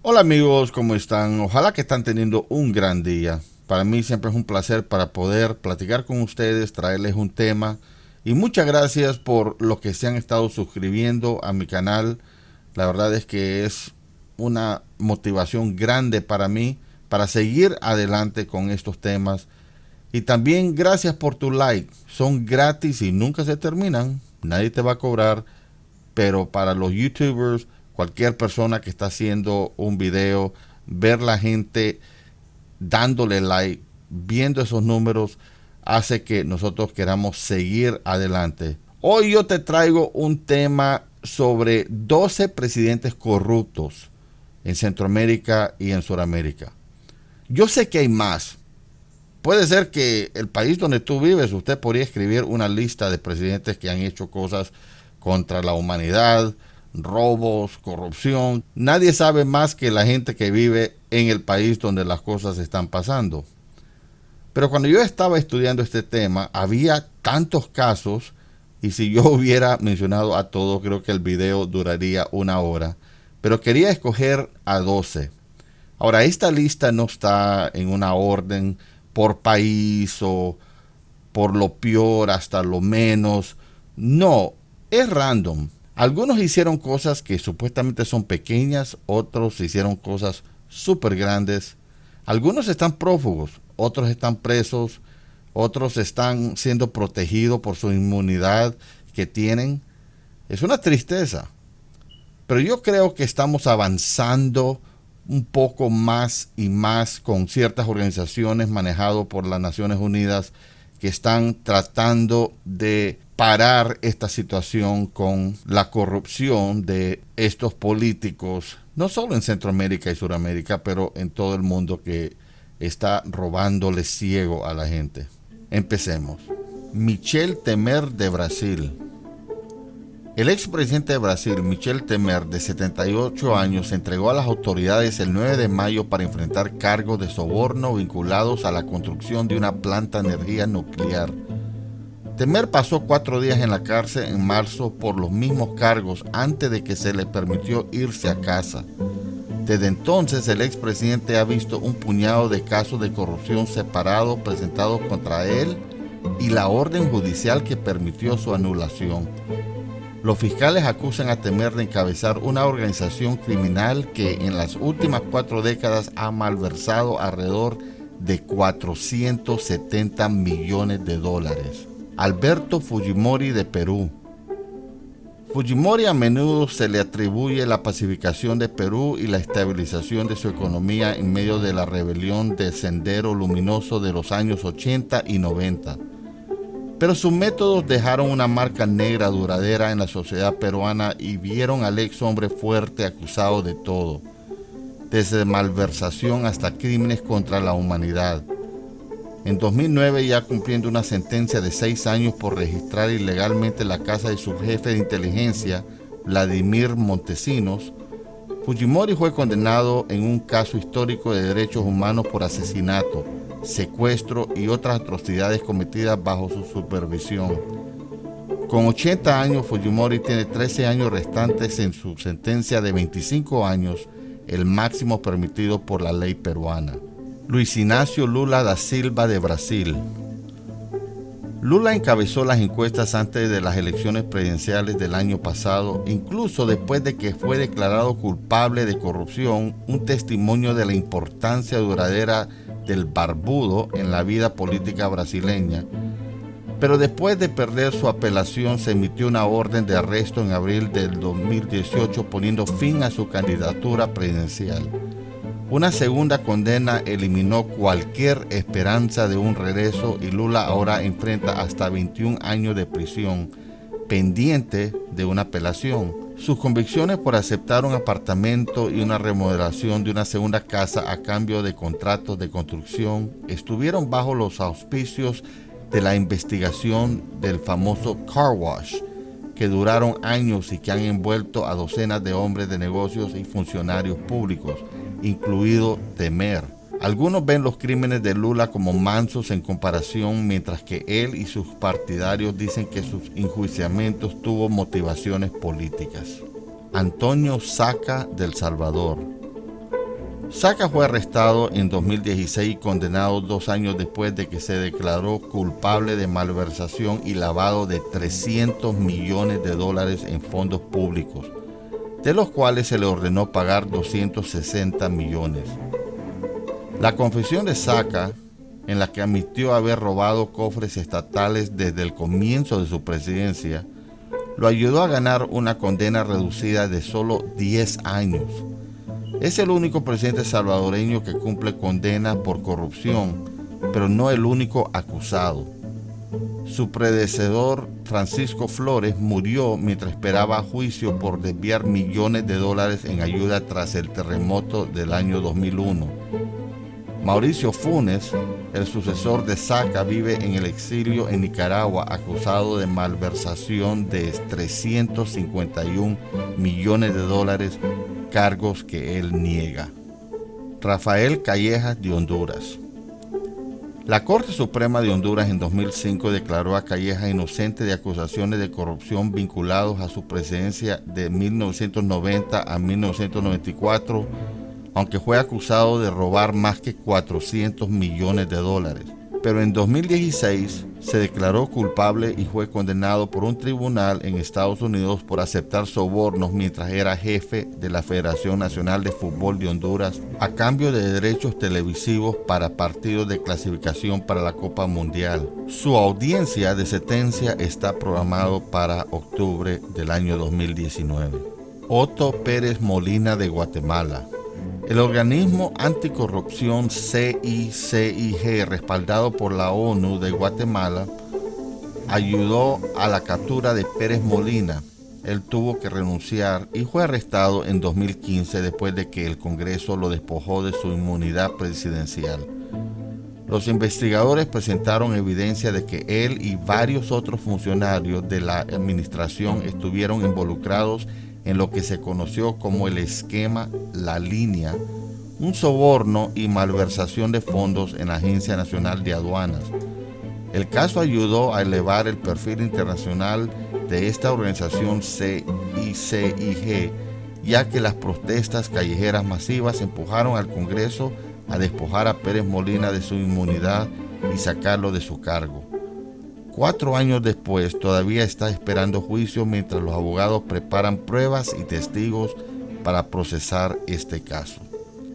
Hola amigos, ¿cómo están? Ojalá que están teniendo un gran día. Para mí siempre es un placer para poder platicar con ustedes, traerles un tema. Y muchas gracias por los que se han estado suscribiendo a mi canal. La verdad es que es una motivación grande para mí para seguir adelante con estos temas. Y también gracias por tu like. Son gratis y nunca se terminan. Nadie te va a cobrar, pero para los youtubers, cualquier persona que está haciendo un video, ver la gente dándole like, viendo esos números, hace que nosotros queramos seguir adelante. Hoy yo te traigo un tema sobre 12 presidentes corruptos en Centroamérica y en Sudamérica. Yo sé que hay más. Puede ser que el país donde tú vives, usted podría escribir una lista de presidentes que han hecho cosas contra la humanidad, robos, corrupción. Nadie sabe más que la gente que vive en el país donde las cosas están pasando. Pero cuando yo estaba estudiando este tema, había tantos casos y si yo hubiera mencionado a todos, creo que el video duraría una hora. Pero quería escoger a 12. Ahora, esta lista no está en una orden por país o por lo peor hasta lo menos. No, es random. Algunos hicieron cosas que supuestamente son pequeñas, otros hicieron cosas súper grandes. Algunos están prófugos, otros están presos, otros están siendo protegidos por su inmunidad que tienen. Es una tristeza. Pero yo creo que estamos avanzando un poco más y más con ciertas organizaciones manejadas por las Naciones Unidas que están tratando de parar esta situación con la corrupción de estos políticos, no solo en Centroamérica y Sudamérica, pero en todo el mundo que está robándole ciego a la gente. Empecemos. Michel Temer de Brasil. El expresidente de Brasil, Michel Temer, de 78 años, se entregó a las autoridades el 9 de mayo para enfrentar cargos de soborno vinculados a la construcción de una planta de energía nuclear. Temer pasó 4 días en la cárcel en marzo por los mismos cargos antes de que se le permitió irse a casa. Desde entonces, el expresidente ha visto un puñado de casos de corrupción separados presentados contra él y la orden judicial que permitió su anulación. Los fiscales acusan a Temer de encabezar una organización criminal que en las últimas 4 décadas ha malversado alrededor de 470 millones de dólares. Alberto Fujimori de Perú. Fujimori a menudo se le atribuye la pacificación de Perú y la estabilización de su economía en medio de la rebelión de Sendero Luminoso de los años 80 y 90. Pero sus métodos dejaron una marca negra duradera en la sociedad peruana y vieron al ex hombre fuerte acusado de todo, desde malversación hasta crímenes contra la humanidad. En 2009, ya cumpliendo una sentencia de 6 años por registrar ilegalmente la casa de su jefe de inteligencia, Vladimir Montesinos, Fujimori fue condenado en un caso histórico de derechos humanos por asesinato, secuestro y otras atrocidades cometidas bajo su supervisión. Con 80 años, Fujimori tiene 13 años restantes en su sentencia de 25 años, el máximo permitido por la ley peruana. Luis Inácio Lula da Silva de Brasil. Lula encabezó las encuestas antes de las elecciones presidenciales del año pasado, incluso después de que fue declarado culpable de corrupción, un testimonio de la importancia duradera del barbudo en la vida política brasileña. Pero después de perder su apelación, se emitió una orden de arresto en abril del 2018 poniendo fin a su candidatura presidencial. Una segunda condena eliminó cualquier esperanza de un regreso y Lula ahora enfrenta hasta 21 años de prisión, pendiente de una apelación. Sus convicciones por aceptar un apartamento y una remodelación de una segunda casa a cambio de contratos de construcción estuvieron bajo los auspicios de la investigación del famoso car wash, que duraron años y que han envuelto a docenas de hombres de negocios y funcionarios públicos, incluido Temer. Algunos ven los crímenes de Lula como mansos en comparación, mientras que él y sus partidarios dicen que sus enjuiciamientos tuvo motivaciones políticas. Antonio Saca del Salvador. Saca fue arrestado en 2016 y condenado 2 años después de que se declaró culpable de malversación y lavado de $300 millones en fondos públicos, de los cuales se le ordenó pagar 260 millones. La confesión de Saca, en la que admitió haber robado cofres estatales desde el comienzo de su presidencia, lo ayudó a ganar una condena reducida de solo 10 años. Es el único presidente salvadoreño que cumple condena por corrupción, pero no el único acusado. Su predecesor, Francisco Flores, murió mientras esperaba juicio por desviar millones de dólares en ayuda tras el terremoto del año 2001. Mauricio Funes, el sucesor de Saca, vive en el exilio en Nicaragua acusado de malversación de 351 millones de dólares, cargos que él niega. Rafael Callejas de Honduras. La Corte Suprema de Honduras en 2005 declaró a Callejas inocente de acusaciones de corrupción vinculados a su presidencia de 1990 a 1994, aunque fue acusado de robar más que 400 millones de dólares. Pero en 2016 se declaró culpable y fue condenado por un tribunal en Estados Unidos por aceptar sobornos mientras era jefe de la Federación Nacional de Fútbol de Honduras a cambio de derechos televisivos para partidos de clasificación para la Copa Mundial. Su audiencia de sentencia está programado para octubre del año 2019. Otto Pérez Molina de Guatemala. El organismo anticorrupción CICIG, respaldado por la ONU de Guatemala, ayudó a la captura de Pérez Molina. Él tuvo que renunciar y fue arrestado en 2015 después de que el Congreso lo despojó de su inmunidad presidencial. Los investigadores presentaron evidencia de que él y varios otros funcionarios de la administración estuvieron involucrados en lo que se conoció como el esquema La Línea, un soborno y malversación de fondos en la Agencia Nacional de Aduanas. El caso ayudó a elevar el perfil internacional de esta organización CICIG, ya que las protestas callejeras masivas empujaron al Congreso a despojar a Pérez Molina de su inmunidad y sacarlo de su cargo. 4 años después, todavía está esperando juicio mientras los abogados preparan pruebas y testigos para procesar este caso.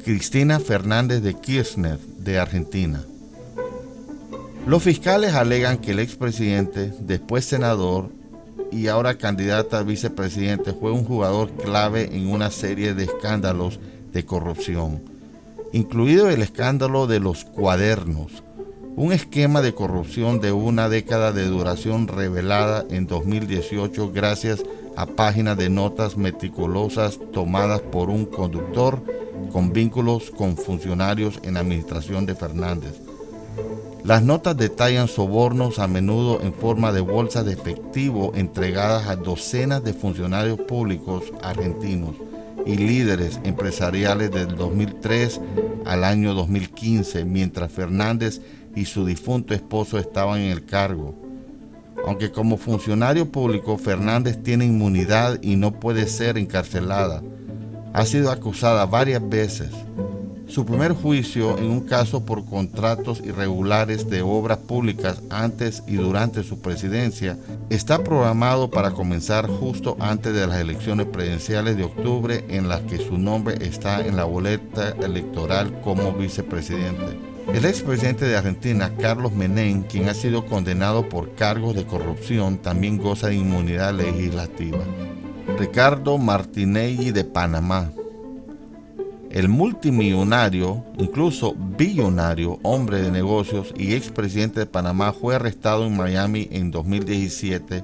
Cristina Fernández de Kirchner, de Argentina. Los fiscales alegan que el expresidente, después senador y ahora candidata a vicepresidente, fue un jugador clave en una serie de escándalos de corrupción, incluido el escándalo de los cuadernos, un esquema de corrupción de una década de duración revelada en 2018 gracias a páginas de notas meticulosas tomadas por un conductor con vínculos con funcionarios en la administración de Fernández. Las notas detallan sobornos a menudo en forma de bolsas de efectivo entregadas a docenas de funcionarios públicos argentinos y líderes empresariales del 2003 al año 2015, mientras Fernández y su difunto esposo estaban en el cargo. Aunque como funcionario público Fernández tiene inmunidad y no puede ser encarcelada, ha sido acusada varias veces. Su primer juicio en un caso por contratos irregulares de obras públicas antes y durante su presidencia está programado para comenzar justo antes de las elecciones presidenciales de octubre, en las que su nombre está en la boleta electoral como vicepresidente. El expresidente de Argentina, Carlos Menem, quien ha sido condenado por cargos de corrupción, también goza de inmunidad legislativa. Ricardo Martinelli de Panamá. El multimillonario, incluso billonario, hombre de negocios y expresidente de Panamá fue arrestado en Miami en 2017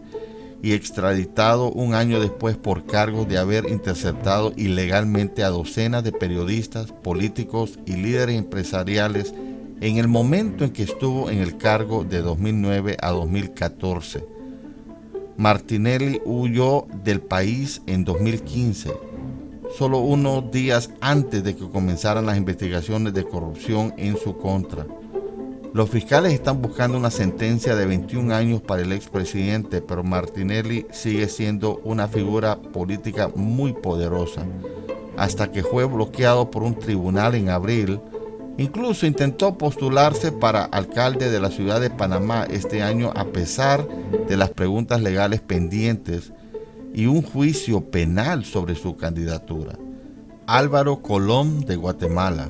y extraditado un año después por cargos de haber interceptado ilegalmente a docenas de periodistas, políticos y líderes empresariales en el momento en que estuvo en el cargo de 2009 a 2014. Martinelli huyó del país en 2015, solo unos días antes de que comenzaran las investigaciones de corrupción en su contra. Los fiscales están buscando una sentencia de 21 años para el expresidente, pero Martinelli sigue siendo una figura política muy poderosa. hasta que fue bloqueado por un tribunal en abril. Incluso intentó postularse para alcalde de la ciudad de Panamá este año a pesar de las preguntas legales pendientes y un juicio penal sobre su candidatura. Álvaro Colón de Guatemala.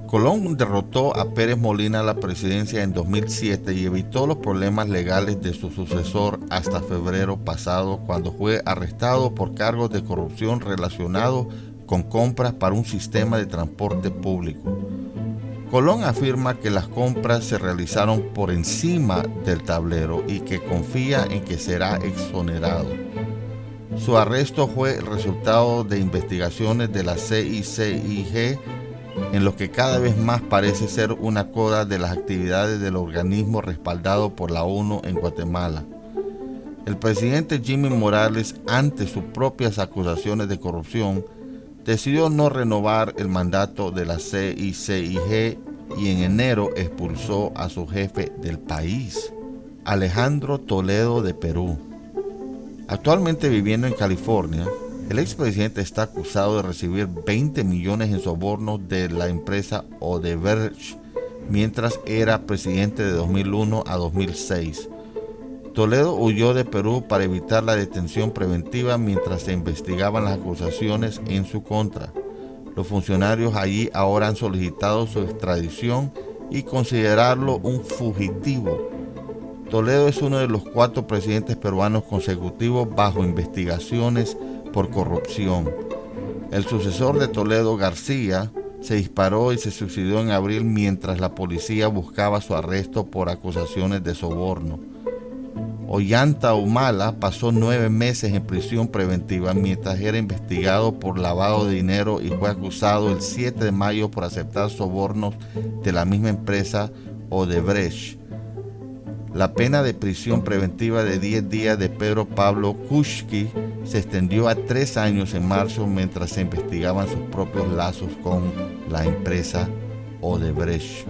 Colón derrotó a Pérez Molina a la presidencia en 2007 y evitó los problemas legales de su sucesor hasta febrero pasado, cuando fue arrestado por cargos de corrupción relacionados con compras para un sistema de transporte público. Colón afirma que las compras se realizaron por encima del tablero y que confía en que será exonerado. Su arresto fue el resultado de investigaciones de la CICIG, en lo que cada vez más parece ser una coda de las actividades del organismo respaldado por la ONU en Guatemala. El presidente Jimmy Morales, ante sus propias acusaciones de corrupción, decidió no renovar el mandato de la CICIG y en enero expulsó a su jefe del país, Alejandro Toledo de Perú. Actualmente viviendo en California, el expresidente está acusado de recibir 20 millones en sobornos de la empresa Odebrecht mientras era presidente de 2001 a 2006. Toledo huyó de Perú para evitar la detención preventiva mientras se investigaban las acusaciones en su contra. Los funcionarios allí ahora han solicitado su extradición y considerarlo un fugitivo. Toledo es uno de los 4 presidentes peruanos consecutivos bajo investigaciones por corrupción. El sucesor de Toledo, García, se disparó y se suicidó en abril mientras la policía buscaba su arresto por acusaciones de soborno. Ollanta Humala pasó 9 meses en prisión preventiva mientras era investigado por lavado de dinero y fue acusado el 7 de mayo por aceptar sobornos de la misma empresa Odebrecht. La pena de prisión preventiva de 10 días de Pedro Pablo Kuczynski se extendió a 3 años en marzo mientras se investigaban sus propios lazos con la empresa Odebrecht.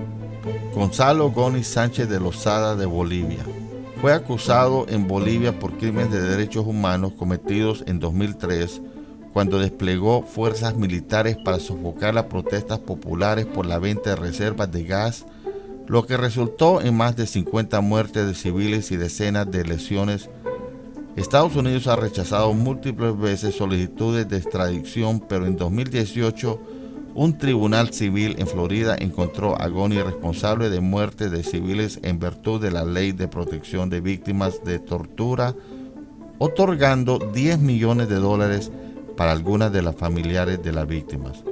Gonzalo Goni Sánchez de Lozada de Bolivia. Fue acusado en Bolivia por crímenes de derechos humanos cometidos en 2003, cuando desplegó fuerzas militares para sofocar las protestas populares por la venta de reservas de gas, lo que resultó en más de 50 muertes de civiles y decenas de lesiones. Estados Unidos ha rechazado múltiples veces solicitudes de extradición, pero en 2018 un tribunal civil en Florida encontró a Goni responsable de muerte de civiles en virtud de la Ley de Protección de Víctimas de Tortura, otorgando $10 millones para algunas de las familiares de las víctimas.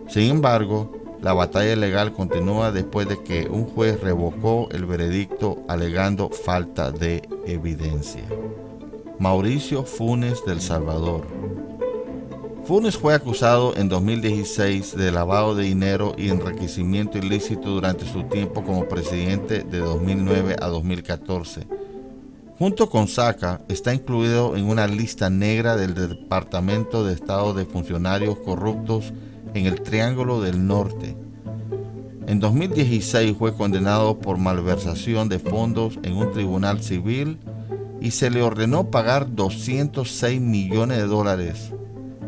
Sin embargo, la batalla legal continúa después de que un juez revocó el veredicto alegando falta de evidencia. Mauricio Funes de El Salvador. Funes fue acusado en 2016 de lavado de dinero y enriquecimiento ilícito durante su tiempo como presidente de 2009 a 2014. Junto con Saca, está incluido en una lista negra del Departamento de Estado de funcionarios corruptos en el Triángulo del Norte. En 2016 fue condenado por malversación de fondos en un tribunal civil y se le ordenó pagar $206 millones.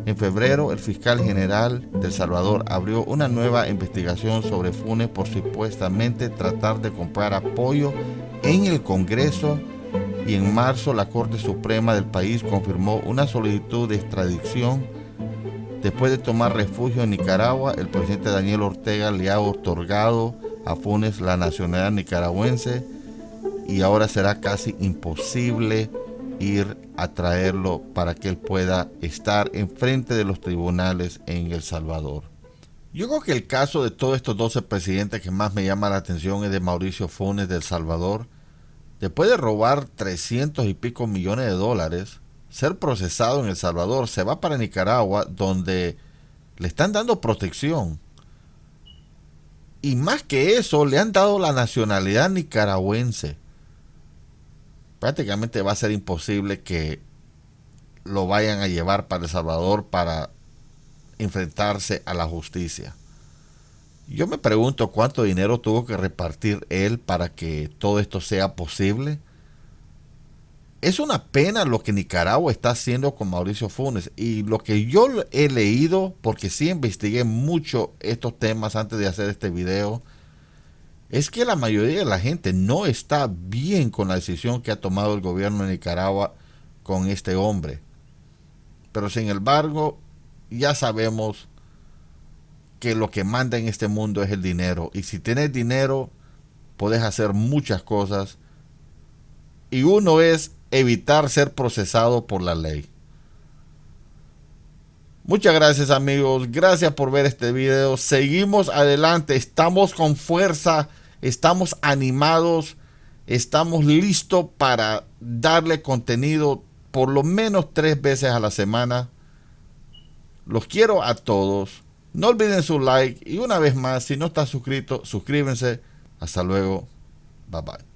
En febrero, el fiscal general de El Salvador abrió una nueva investigación sobre Funes por supuestamente tratar de comprar apoyo en el Congreso, y en marzo la Corte Suprema del país confirmó una solicitud de extradición. Después de tomar refugio en Nicaragua, el presidente Daniel Ortega le ha otorgado a Funes la nacionalidad nicaragüense y ahora será casi imposible ir a traerlo para que él pueda estar enfrente de los tribunales en El Salvador. Yo creo que el caso de todos estos 12 presidentes que más me llama la atención es de Mauricio Funes de El Salvador. Después de robar 300 y pico millones de dólares, ser procesado en El Salvador, se va para Nicaragua, donde le están dando protección. Y más que eso, le han dado la nacionalidad nicaragüense. Prácticamente va a ser imposible que lo vayan a llevar para El Salvador para enfrentarse a la justicia. Yo me pregunto cuánto dinero tuvo que repartir él para que todo esto sea posible. Es una pena lo que Nicaragua está haciendo con Mauricio Funes. Y lo que yo he leído, porque sí investigué mucho estos temas antes de hacer este video, es que la mayoría de la gente no está bien con la decisión que ha tomado el gobierno de Nicaragua con este hombre. Pero sin embargo, ya sabemos que lo que manda en este mundo es el dinero. Y si tienes dinero, puedes hacer muchas cosas. Y uno es evitar ser procesado por la ley. Muchas gracias, amigos. Gracias por ver este video. Seguimos adelante. Estamos con fuerza. Estamos animados. Estamos listos para darle contenido por lo menos 3 veces a la semana. Los quiero a todos. No olviden su like. Y una vez más, si no estás suscrito, suscríbanse. Hasta luego. Bye bye.